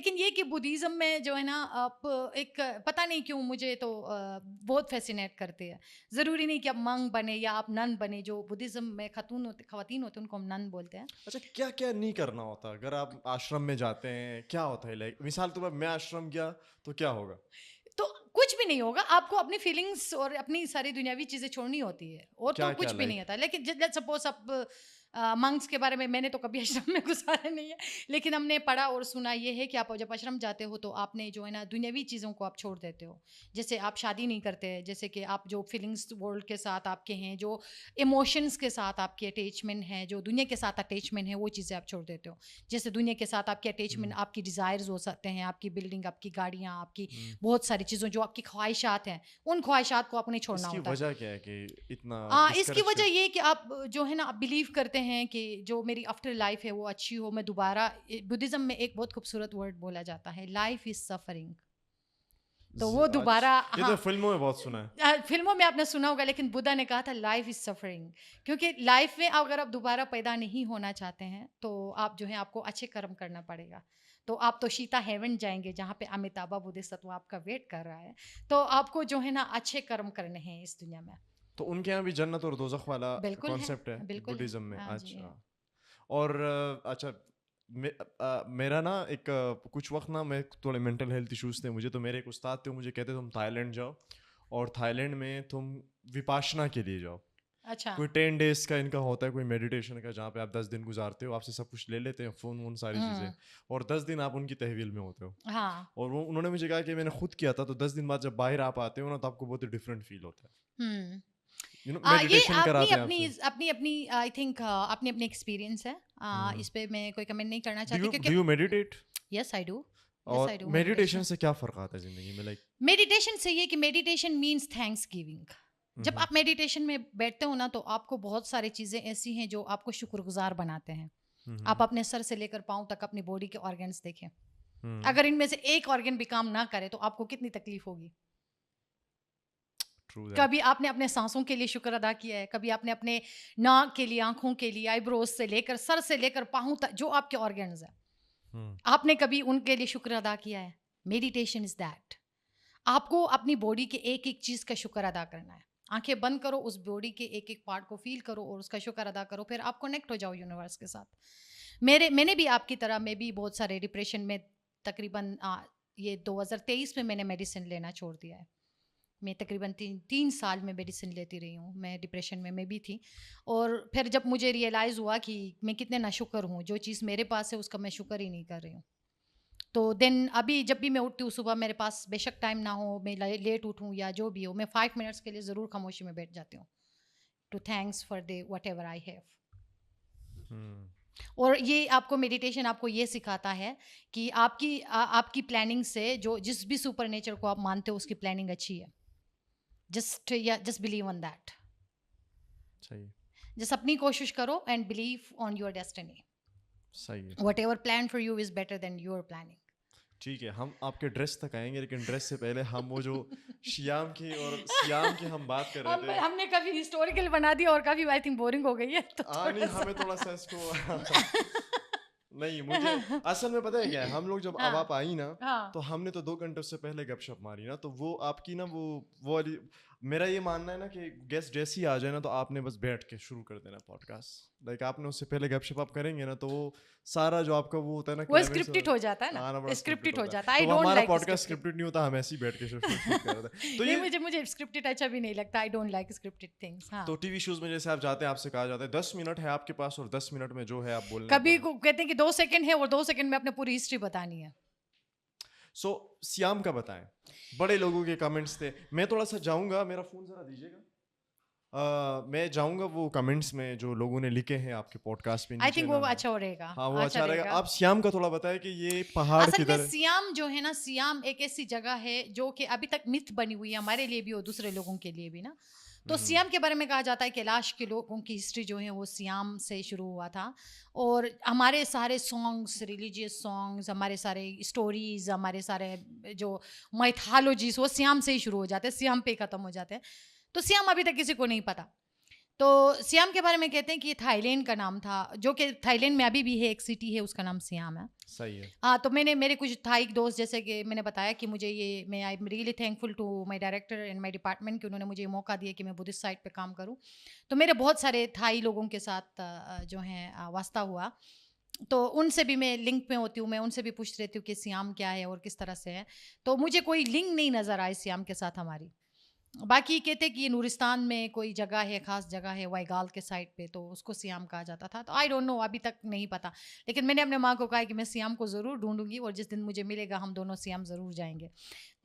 لیکن یہ کہ بدھزم میں جو ہے نا آپ ایک پتہ نہیں کیوں مجھے تو بہت فیسینیٹ کرتے ہیں. ضروری نہیں کہ آپ منگ بنے یا آپ نن بنے. جو بدھزم میں خواتین ہوتے ہیں ان کو ہم نن بولتے ہیں. اچھا کیا کیا نہیں کرنا ہوتا اگر آپ آشرم میں جاتے ہیں؟ کیا ہوتا ہے لائک مثال طور پر میں آشرم گیا تو کیا ہوگا؟ تو کچھ بھی نہیں ہوگا. آپ کو اپنی فیلنگس اور اپنی ساری دنیاوی چیزیں چھوڑنی ہوتی ہے اور تو کیا کیا کچھ بھی نہیں لائک ہوتا. لیکن لیٹس سپوز آپ منگس کے بارے میں نے تو کبھی آشرم میں گزارا نہیں ہے, لیکن ہم نے پڑھا اور سنا یہ ہے کہ آپ جب آشرم جاتے ہو تو آپ نے جو ہے نا دنیاوی چیزوں کو آپ چھوڑ دیتے ہو. جیسے آپ شادی نہیں کرتے, جیسے کہ آپ جو فیلنگس ورلڈ کے ساتھ آپ کے ہیں, جو ایموشنس کے ساتھ آپ کی اٹیچمنٹ ہے, جو دنیا کے ساتھ اٹیچمنٹ ہے, وہ چیزیں آپ چھوڑ دیتے ہو. جیسے دنیا کے ساتھ آپ کی اٹیچمنٹ آپ کی ڈیزائرز ہو سکتے ہیں, آپ کی بلڈنگ, آپ کی گاڑیاں, آپ کی بہت ساری چیزوں جو آپ کی خواہشات ہیں, ان خواہشات کو آپ نے اس چھوڑنا کی ہوتا ہے. وجہ کیا ہے کہ اتنا اس کی ڈسکریج وجہ یہ کہ آپ جو ہے نا آپ بلیو کرتے ہیں کہ جو میری آفٹر لائف ہے وہ اچھی ہو, میں دوبارہ بدھزم میں ایک بہت خوبصورت ورڈ بولا جاتا ہے, لائف از سفرنگ. تو وہ دوبارہ, یہ تو فلموں میں بہت سنا ہے. فلموں میں آپ نے سنا ہوگا, لیکن بدھا نے کہا تھا لائف از سفرنگ. کیونکہ لائف میں اگر آپ دوبارہ پیدا نہیں ہونا چاہتے ہیں تو آپ جو ہے آپ کو اچھے کرم کرنا پڑے گا. تو آپ تو شیتا ہیون جائیں گے جہاں پہ امیتابھا بدھسٹوا آپ کا ویٹ کر رہا ہے. تو آپ کو جو ہے نا اچھے کرم کرنے ہیں اس دنیا میں. تو ان کے یہاں بھی جنت اور دوزخ والا بالکل کانسیپٹ ہے بالکل ہے. بدھزم میں؟ ہاں جی. اچھا. اور اچھا میرا نا ایک کچھ وقت نا میں تھوڑے مینٹل ہیلتھ ایشوز تھے مجھے, تو میرے ایک استاد تھے, مجھے کہتے تم تھائی لینڈ جاؤ اور تھائی لینڈ میں تم وپاشنا کے لیے جاؤ. اچھا. کوئی 10 days کا ان کا ہوتا ہے, کوئی میڈیٹیشن کا, جہاں پہ آپ 10 دن گزارتے ہو, آپ سے سب کچھ لے لیتے ہیں, فون وون ساری چیزیں, اور 10 دن آپ ان کی تحویل میں ہوتے ہو. ہاں. اور وہ انہوں نے مجھے کہا کہ میں نے خود کیا تھا, تو 10 دن بعد جب باہر آپ آتے ہو نا تو آپ کو بہت ہی ڈفرینٹ فیل ہوتا ہے. یہ میڈیٹیشن کراتے ہیں آپ سے. اپنی آئی تھنک اپنی اپنی ایکسپیرینس ہے, اس پہ میں کوئی کمنٹ نہیں کرنا چاہتی. ڈو کیونکہ you meditate? Yes I do. اور میڈیٹیشن سے کیا فرق آتا ہے زندگی میں؟ لائک میڈیٹیشن سے یہ کہ میڈیٹیشن مینس تھینکس گیونگ. جب آپ میڈیٹیشن میں بیٹھتے ہو نا تو آپ کو بہت ساری چیزیں ایسی ہیں جو آپ کو شکر گزار بناتے ہیں. آپ اپنے سر سے لے کر پاؤں تک اپنی باڈی کے آرگنس دیکھیں, اگر ان میں سے ایک آرگن بھی کام نہ کرے تو آپ کو کتنی تکلیف ہوگی. کبھی آپ نے اپنے سانسوں کے لیے شکر ادا کیا ہے, کبھی آپ نے اپنے ناک کے لیے, آنکھوں کے لیے, آئی بروز سے لے کر سر سے لے کر پاؤں تک جو آپ کے آرگنز ہیں, آپ نے کبھی ان کے لیے شکر ادا کیا ہے؟ Meditation is that. آپ کو اپنی باڈی کے ایک ایک چیز کا شکر ادا کرنا ہے. آنکھیں بند کرو, اس باڈی کے ایک ایک پارٹ کو فیل کرو اور اس کا شکر ادا کرو, پھر آپ کنیکٹ ہو جاؤ یونیورس کے ساتھ. میں نے بھی آپ کی طرح, میں بھی بہت سارے ڈپریشن میں, تقریباً یہ 2023 میں میں نے میڈیسن لینا چھوڑ دیا ہے. میں تقریباً 3 سال میں میڈیسن لیتی رہی ہوں. میں ڈپریشن میں بھی تھی, اور پھر جب مجھے ریئلائز ہوا کہ میں کتنے ناشکر ہوں, جو چیز میرے پاس ہے اس کا میں شکر ہی نہیں کر رہی ہوں. تو دین ابھی جب بھی میں اٹھتی ہوں صبح, میرے پاس بے شک ٹائم نہ ہو, میں لیٹ اٹھوں یا جو بھی ہو, میں 5 منٹس کے لیے ضرور خاموشی میں بیٹھ جاتی ہوں to thanks for the whatever I have. اور یہ آپ کو میڈیٹیشن آپ کو یہ سکھاتا ہے کہ آپ کی پلاننگ سے, جو جس بھی سپر نیچر کو آپ مانتے ہو اس کی پلاننگ اچھی ہے. Just believe on that. جس اپنی کوشش کرو and believe on your destiny. What ever plan for you is better than your planning. ٹھیک ہے, ہم آپ کے ڈریس تک آئیں گے, لیکن ڈریس سے پہلے ہم وہ جو شیام کی اور سیام کی ہم بات کر رہے تھے, ہم نے کافی ہسٹوریکل بنا دیا اور کافی آئی تھنک بورنگ ہو گئی ہے. نہیں ہمیں تھوڑا سا اس کو نہیں, مجھے اصل میں پتہ ہے کیا ہے, ہم لوگ جب اب آپ آئی نا تو ہم نے تو 2 گھنٹے سے پہلے گپ شپ ماری نا, تو وہ آپ کی نا وہ والی, میرا یہ ماننا ہے نا کہ گیسٹ جیسے ہی آ جائے نا تو آپ نے بس بیٹھ کے شروع کر دینا پوڈ کاسٹ. لائک آپ نے اس سے پہلے گپ شپ آپ کریں گے نا تو وہ سارا جو آپ کا وہ ہوتا ہے نا, وہ اسکرپٹڈ ہو جاتا ہے نا, اسکرپٹڈ ہو جاتا ہے. تو ہمارا پوڈ کاسٹ اسکرپٹڈ نہیں ہوتا, ہم ایسے ہی بیٹھ کے شروع کر رہے تھے. تو یہ مجھے اسکرپٹڈ اچھا بھی نہیں لگتا. I don't like scripted things. تو ٹی وی شوز میں جیسے آپ جاتے ہیں, آپ سے کہا جاتا ہے 10 منٹ ہے آپ کے پاس, اور 10 منٹ میں جو ہے آپ بولنا, کبھی کہتے ہیں کہ 2 سیکنڈ ہے اور 2 سیکنڈ میں اپنے پوری ہسٹری بتانی ہے. سو سیام کا بتائیں, بڑے لوگوں کے کمنٹس تھے. میں تھوڑا سا جاؤں گا, میرا فون ذرا دیجیے گا, میں جاؤں گا وہ کمنٹس میں جو لوگوں نے لکھے ہیں آپ کے پوڈ کاسٹ پہ. آئی تھنک وہ اچھا رہے گا. ہاں وہ اچھا رہے گا. آپ سیام کا تھوڑا بتائیں کہ یہ پہاڑ کدھر ہے. سیام جو ہے نا, سیام ایک ایسی جگہ ہے جو کہ ابھی تک متھ بنی ہوئی ہے ہمارے لیے بھی اور دوسرے لوگوں کے لیے بھی نا. تو سیام کے بارے میں کہا جاتا ہے کہ کیلاش کے لوگوں کی ہسٹری جو ہے وہ سیام سے شروع ہوا تھا, اور ہمارے سارے سانگس, ریلیجیس سانگس, ہمارے سارے اسٹوریز, ہمارے سارے جو مائتھالوجیز وہ سیام سے ہی شروع ہو جاتے ہیں, سیام پہ ختم ہو جاتے ہیں. تو سیام ابھی تک کسی کو نہیں پتا. تو سیام کے بارے میں کہتے ہیں کہ یہ تھائی لینڈ کا نام تھا, جو کہ تھائی لینڈ میں ابھی بھی ہے, ایک سٹی ہے اس کا نام سیام ہے. صحیح ہے. ہاں, تو میں نے میرے کچھ تھائی دوست, جیسے کہ میں نے بتایا کہ مجھے یہ, میں I am really thankful to my director and my department کہ انہوں نے مجھے یہ موقع دیا کہ میں بدھسٹ سائٹ پہ کام کروں. تو میرے بہت سارے تھائی لوگوں کے ساتھ جو ہیں واسطہ ہوا, تو ان سے بھی میں لنک میں ہوتی ہوں, میں ان سے بھی پوچھ رہتی ہوں کہ سیام کیا ہے اور کس طرح سے ہے. تو مجھے کوئی لنک نہیں نظر آئی سیام کے ساتھ ہماری. باقی کہتے کہ یہ نورستان میں کوئی جگہ ہے, خاص جگہ ہے وائیگال کے سائڈ پہ, تو اس کو سیام کہا جاتا تھا. تو آئی ڈونٹ نو, ابھی تک نہیں پتا, لیکن میں نے اپنے ماں کو کہا کہ میں سیام کو ضرور ڈھونڈوں گی اور جس دن مجھے ملے گا ہم دونوں سیام ضرور جائیں گے. تو